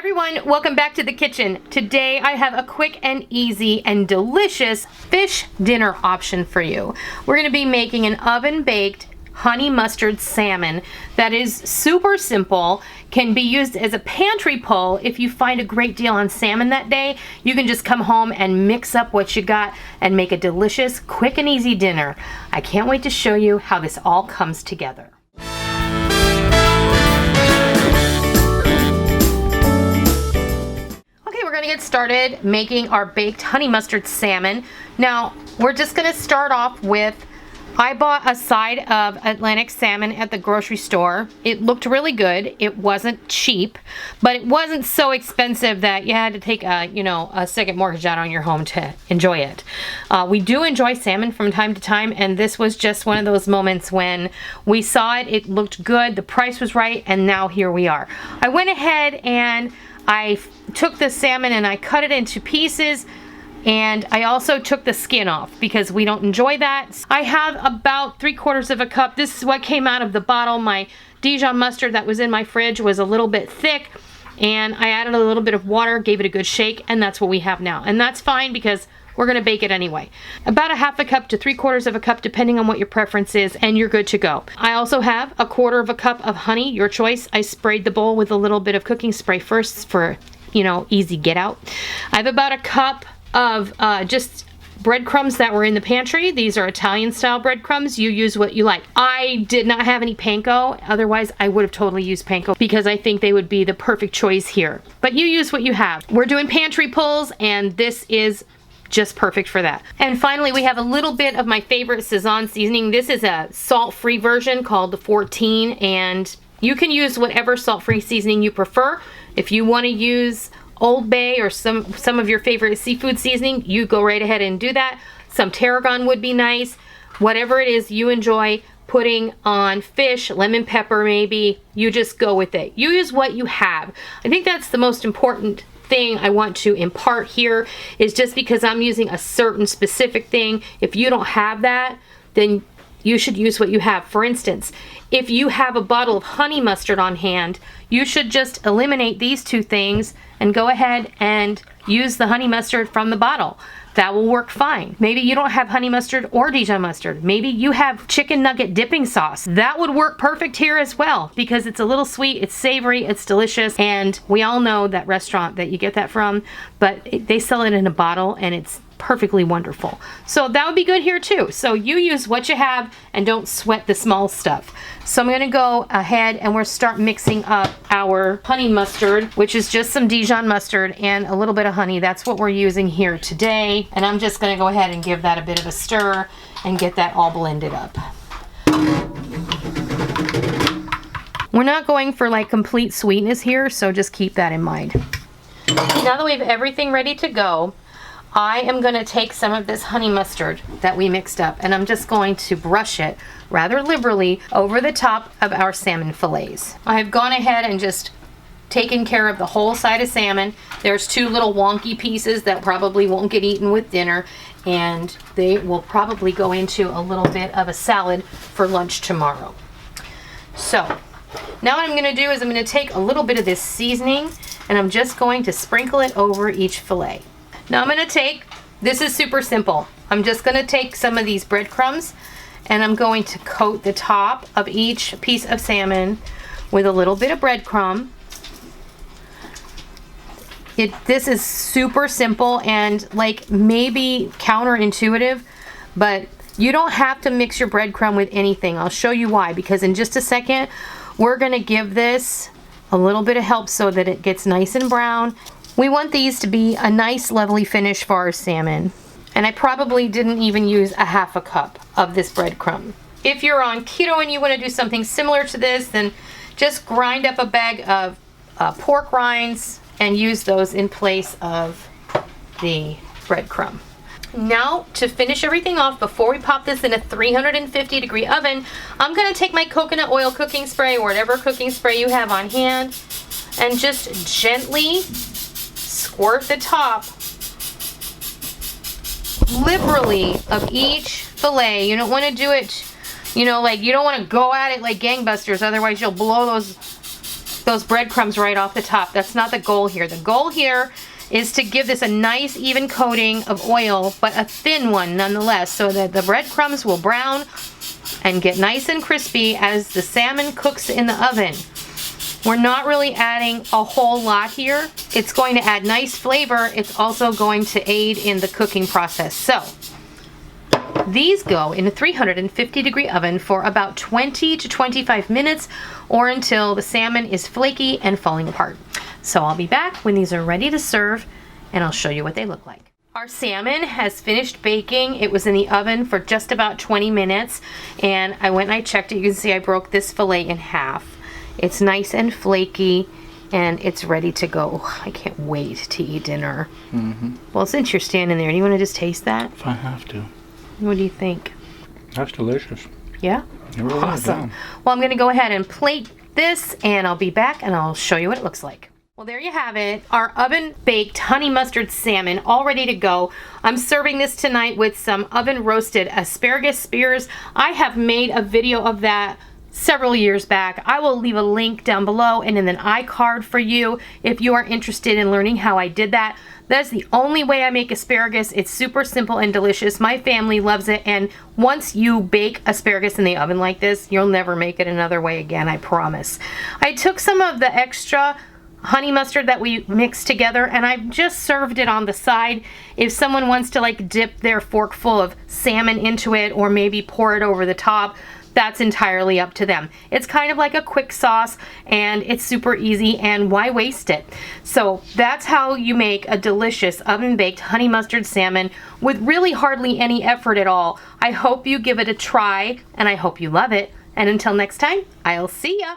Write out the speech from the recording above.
everyone, welcome back to the kitchen. Today I have a quick and easy and delicious fish dinner option for you. We're going to be making an oven-baked honey mustard salmon that is super simple, can be used as a pantry pull. If you find a great deal on salmon that day, you can just come home and mix up what you got and make a delicious, quick and easy dinner. I can't wait to show you how this all comes together. We're going to get started making our baked honey mustard salmon. Now, we're just going to start off with, I bought a side of Atlantic salmon at the grocery store. It looked really good. It wasn't cheap, but it wasn't so expensive that you had to take a second mortgage out on your home to enjoy it. We do enjoy salmon from time to time, and this was just one of those moments when we saw it, it looked good, the price was right, and now here we are. I went ahead and I took the salmon and I cut it into pieces, and I also took the skin off because we don't enjoy that. I have about 3/4 of a cup. This is what came out of the bottle. My Dijon mustard that was in my fridge was a little bit thick, and I added a little bit of water, gave it a good shake, and that's what we have now. And that's fine because we're going to bake it anyway. About 1/2 cup to 3/4 of a cup, depending on what your preference is, and you're good to go. I also have 1/4 of a cup of honey, your choice. I sprayed the bowl with a little bit of cooking spray first for, easy get out. I have about a cup of just breadcrumbs that were in the pantry. These are Italian style breadcrumbs. You use what you like. I did not have any panko. Otherwise, I would have totally used panko because I think they would be the perfect choice here. But you use what you have. We're doing pantry pulls, and this is just perfect for that. And finally, we have a little bit of my favorite Sazon seasoning. This is a salt-free version called the 14, and you can use whatever salt-free seasoning you prefer. If you want to use Old Bay or some of your favorite seafood seasoning, you go right ahead and do that. Some tarragon would be nice. Whatever it is you enjoy putting on fish, lemon pepper maybe, you just go with it. You use what you have. I think that's the most important thing I want to impart here, is just because I'm using a certain specific thing, if you don't have that, then you should use what you have. For instance, if you have a bottle of honey mustard on hand, you should just eliminate these two things and go ahead and use the honey mustard from the bottle. That will work fine. Maybe you don't have honey mustard or Dijon mustard. Maybe you have chicken nugget dipping sauce. That would work perfect here as well because it's a little sweet, it's savory, it's delicious, and we all know that restaurant that you get that from, but they sell it in a bottle and it's perfectly wonderful. So that would be good here too. So you use what you have and don't sweat the small stuff. So I'm going to go ahead and we'll start mixing up our honey mustard, which is just some Dijon mustard and a little bit of honey. That's what we're using here today. And I'm just going to go ahead and give that a bit of a stir and get that all blended up. We're not going for like complete sweetness here, so just keep that in mind. Now that we have everything ready to go, I am going to take some of this honey mustard that we mixed up, and I'm just going to brush it rather liberally over the top of our salmon fillets. I have gone ahead and just taken care of the whole side of salmon. There's two little wonky pieces that probably won't get eaten with dinner, and they will probably go into a little bit of a salad for lunch tomorrow. So now what I'm going to do is I'm going to take a little bit of this seasoning, and I'm just going to sprinkle it over each fillet. Now I'm going to take, this is super simple, I'm just going to take some of these breadcrumbs and I'm going to coat the top of each piece of salmon with a little bit of breadcrumb. This is super simple and like maybe counterintuitive, but you don't have to mix your breadcrumb with anything. I'll show you why, because in just a second we're going to give this a little bit of help so that it gets nice and brown. We want these to be a nice lovely finish for our salmon. And I probably didn't even use 1/2 cup of this breadcrumb. If you're on keto and you want to do something similar to this, then just grind up a bag of pork rinds and use those in place of the breadcrumb. Now, to finish everything off, before we pop this in a 350-degree oven, I'm going to take my coconut oil cooking spray or whatever cooking spray you have on hand and just gently squirt the top liberally of each fillet. You don't want to do it, like you don't want to go at it like gangbusters, otherwise you'll blow those those breadcrumbs right off the top. That's not the goal here. The goal here is to give this a nice even coating of oil, but a thin one nonetheless, so that the breadcrumbs will brown and get nice and crispy as the salmon cooks in the oven. We're not really adding a whole lot here. It's going to add nice flavor. It's also going to aid in the cooking process. So these go in a 350-degree oven for about 20 to 25 minutes or until the salmon is flaky and falling apart. So I'll be back when these are ready to serve and I'll show you what they look like. Our salmon has finished baking. It was in the oven for just about 20 minutes and I went and I checked it. You can see I broke this fillet in half. It's nice and flaky and it's ready to go. I can't wait to eat dinner. Well, since you're standing there, do you want to just taste that? If I have to. What do you think? That's delicious. Yeah? It really is, Awesome. yeah. Well, I'm going to go ahead and plate this and I'll be back and I'll show you what it looks like. Well, there you have it. Our oven-baked honey mustard salmon all ready to go. I'm serving this tonight with some oven-roasted asparagus spears. I have made a video of that several years back. I will leave a link down below and in an iCard for you if you are interested in learning how I did that. That's the only way I make asparagus. It's super simple and delicious. My family loves it, and once you bake asparagus in the oven like this, you'll never make it another way again, I promise. I took some of the extra honey mustard that we mixed together and I've just served it on the side. If someone wants to like dip their fork full of salmon into it or maybe pour it over the top, that's entirely up to them. It's kind of like a quick sauce and it's super easy, and why waste it? So that's how you make a delicious oven-baked honey mustard salmon with really hardly any effort at all. I hope you give it a try and I hope you love it. And until next time, I'll see ya.